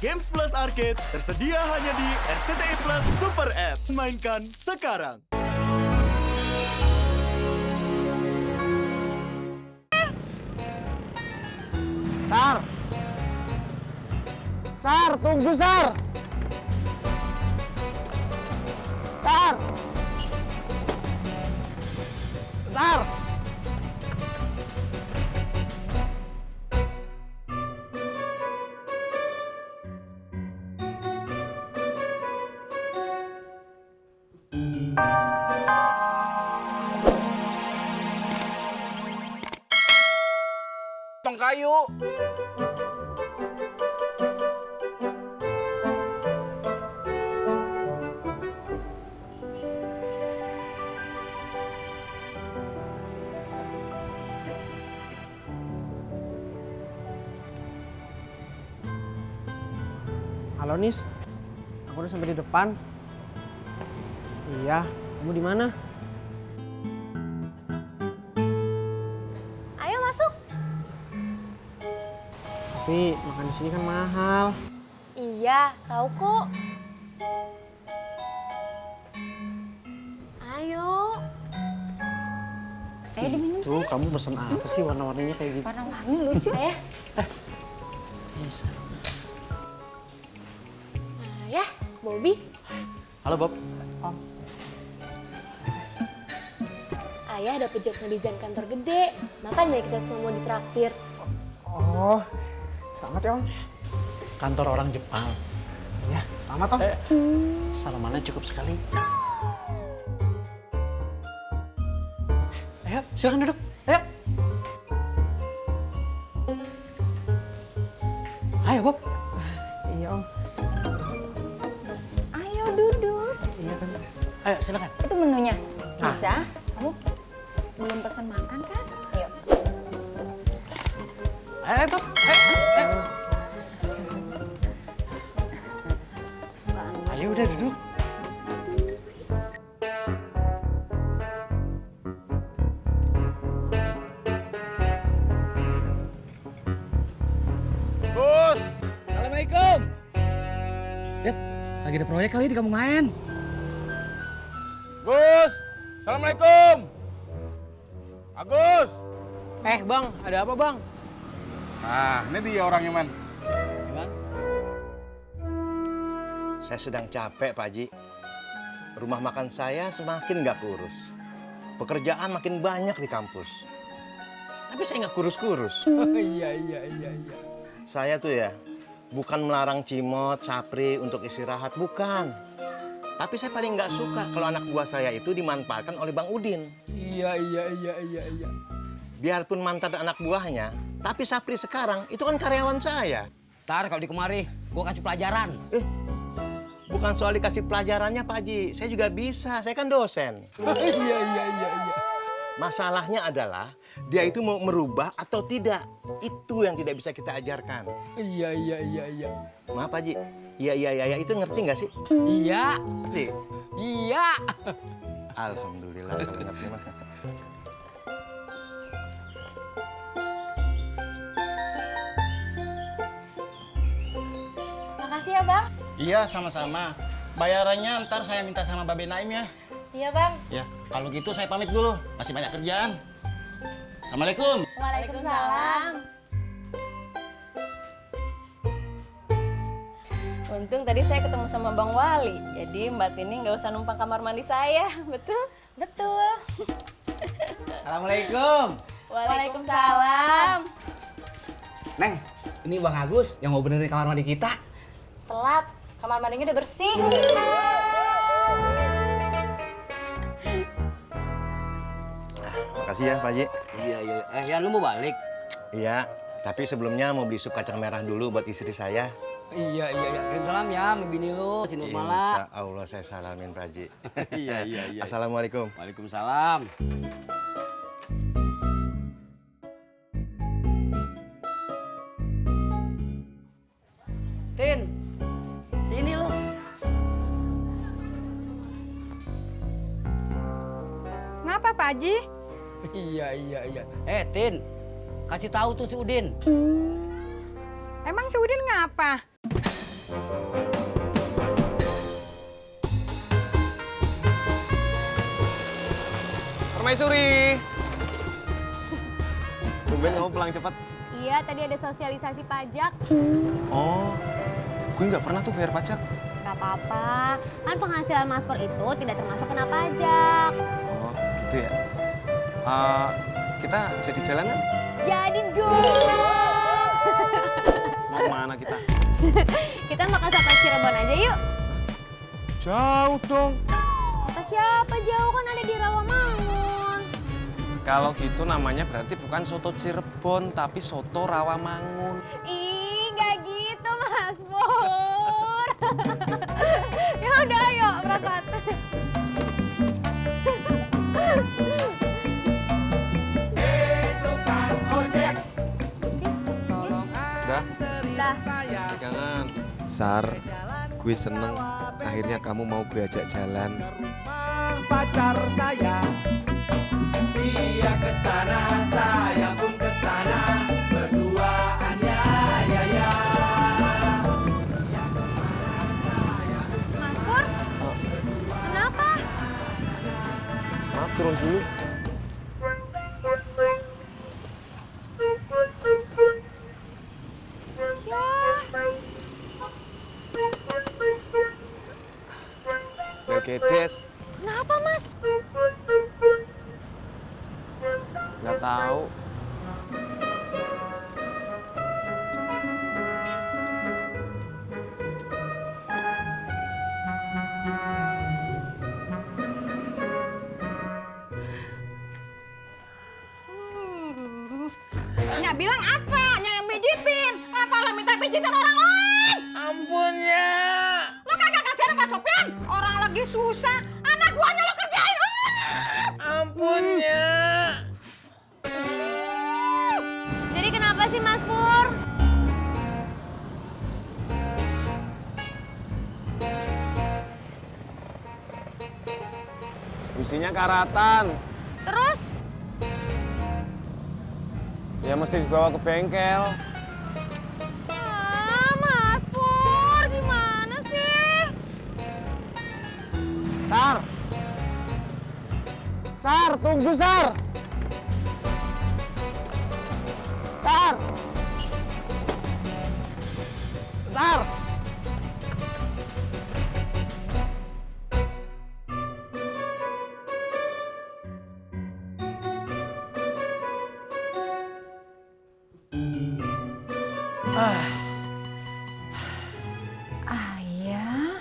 Games Plus Arcade tersedia hanya di RCTI Plus Super App. Mainkan sekarang. Sar! Sar, tunggu Sar! Sar! Sar! Tong kayu. Halo Nis, aku udah sampai di depan. Iya, kamu di mana? Ayo masuk. Tapi makan di sini kan mahal. Iya, tahu kok. Ayo. Diminum. Tuh, kamu pesen apa sih warna-warninya kayak gitu? Warna-warni lucu. Bisa. Ya, Bobby. Halo Bob. Ayah dapat job ngedesain kantor gede. Makanya kita semua mau ditraktir. Oh, selamat ya Om. Kantor orang Jepang. Ya, selamat Om. Salamannya cukup sekali. Ayo, silakan duduk. Ayo. Ayo Bob. Iya Om. Ayo duduk. Iya kan. Ayo silakan. Itu menunya. Nah. Bisa? Kamu belum pesan makan kan? Ayo. Ayo Bob. Ayo. Kesukaan Ayo udah duduk. Gus. Assalamualaikum. Lihat, lagi ada proyek kali di kampung lain. Gus. Assalamualaikum. Agus. Bang, ada apa Bang? Nah, ini dia orangnya, Man. Bang, Saya sedang capek, Pak Haji. Rumah makan saya semakin nggak kurus. Pekerjaan makin banyak di kampus. Tapi saya nggak kurus-kurus. iya. Saya tuh ya, bukan melarang Cimot, Sapri untuk istirahat, bukan. Tapi saya paling nggak suka kalau anak buah saya itu dimanfaatkan oleh Bang Udin. Iya. Biarpun mantan anak buahnya, tapi Sapri sekarang itu kan karyawan saya. Ntar kalau di kemari, gua kasih pelajaran. Bukan soal dikasih pelajarannya, Pak Haji. Saya juga bisa, saya kan dosen. Iya. Masalahnya adalah dia itu mau merubah atau tidak. Itu yang tidak bisa kita ajarkan. Iya. Maaf Pak Haji, iya itu ngerti nggak sih? Iya. Ngerti? Iya. Alhamdulillah kalau ngerti mah. Makasih ya, Bang. Iya, sama-sama. Bayarannya ntar saya minta sama Babe Naim ya. Iya, Bang. Ya, kalau gitu saya pamit dulu. Masih banyak kerjaan. Assalamualaikum. Waalaikumsalam. Untung tadi saya ketemu sama Bang Wali. Jadi Mbak Tini nggak usah numpang kamar mandi saya. Betul? Betul. Assalamualaikum. Waalaikumsalam. Neng, ini Bang Agus yang mau benerin kamar mandi kita. Telat. Kamar mandinya udah bersih. Makasih ya Pak Haji. Iya. Ya lu mau balik? Iya, tapi sebelumnya mau beli sup kacang merah dulu buat istri saya. Iya. Kirim salam ya sama bini lu, si Nurmala. Insya Allah saya salamin Pak Haji. Iya. Assalamualaikum. Waalaikumsalam. Tin, sini lu. Ngapa Pak Haji? Iya. Tin, kasih tahu tuh si Udin. Emang si Udin ngapa? Suri. Tumben kamu pulang cepat. Iya, tadi ada sosialisasi pajak. Oh, gue nggak pernah tuh bayar pajak. Gak apa-apa, kan penghasilan Mas Pur itu tidak termasuk kena pajak. Oh, gitu ya. Kita jadi jalan kan? Jadi dong. Mau kemana kita? Kita makan soto Cirebon aja yuk. Jauh dong. Kata siapa jauh, kan ada di Rawamangun. Kalau gitu namanya berarti bukan soto Cirebon, tapi soto Rawamangun. Ih, gak gitu Mas Pur. Ya udah ayo berangkat. Udah, Dah. pegangan. Sar, gue seneng. Akhirnya kamu mau gue ajak jalan. Pacar saya, dia kesana, saya pun kesana, berduaan ya. Mas Pur, kenapa? Maaf, turun dulu. Mercedes. Kenapa Mas? Nggak tahu. Nyak bilang apa? Nyak yang pijitin. Apalah minta pijitan orang lain? Ampun ya. Lo kagak kasihan Pak Sopyan? Orang lagi susah. Anak buahnya lo kerjain. Ampun ya. Jadi kenapa sih Mas Pur? Businya karatan. Terus? Ya mesti dibawa ke bengkel. Mas Pur, gimana sih? Sar! Sar, tunggu Sar! Sar! Sar! Ayah,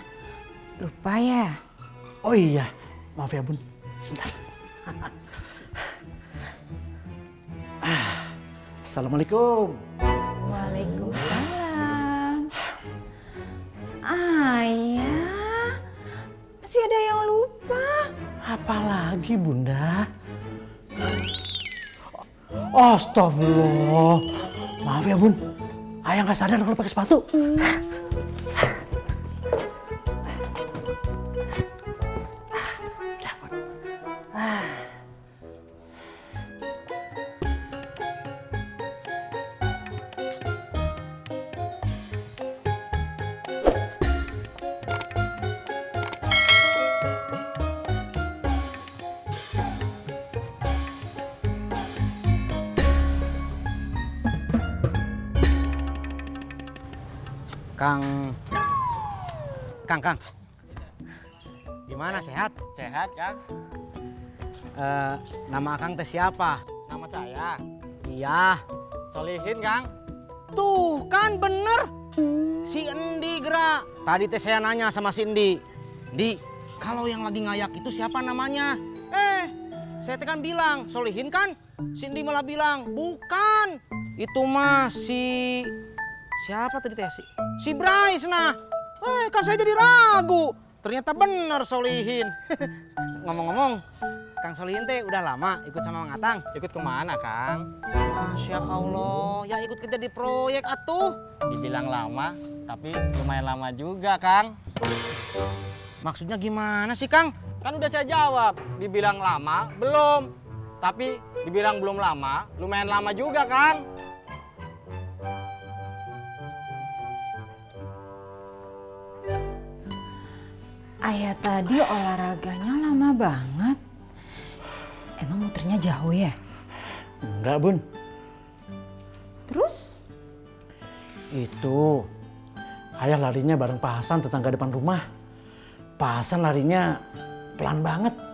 lupa ya? Oh iya, maaf ya Bun. Sebentar. Assalamualaikum. Waalaikumsalam. Ayah, masih ada yang lupa. Apalagi Bunda? Astagfirullah. Maaf ya Bun. Ayah nggak sadar kalau pakai sepatu. Kang. Gimana, sehat? Sehat, Kang. Nama Akang teh siapa? Nama saya? Iya. Solihin, Kang. Tuh, kan bener. Si Endi gerak. Tadi teh saya nanya sama si Endi. Di, kalau yang lagi ngayak itu siapa namanya? Saya teh kan bilang, Solihin kan? Si Endi malah bilang, bukan. Itu mah si... Siapa tadi teh? Si Bryce nah. Kan saya jadi ragu. Ternyata bener Solihin. Ngomong-ngomong, Kang Solihin teh udah lama ikut sama Mang Atang. Ikut kemana, Kang? Masya Allah, ya ikut kerja di proyek atuh. Dibilang lama, tapi lumayan lama juga, Kang. Maksudnya gimana sih, Kang? Kan udah saya jawab, dibilang lama, belum. Tapi dibilang belum lama, lumayan lama juga, Kang. Ayah tadi olahraganya lama banget. Emang muternya jauh ya? Enggak, Bun. Terus? Itu ayah larinya bareng Pak Hasan tetangga depan rumah. Pak Hasan larinya pelan banget.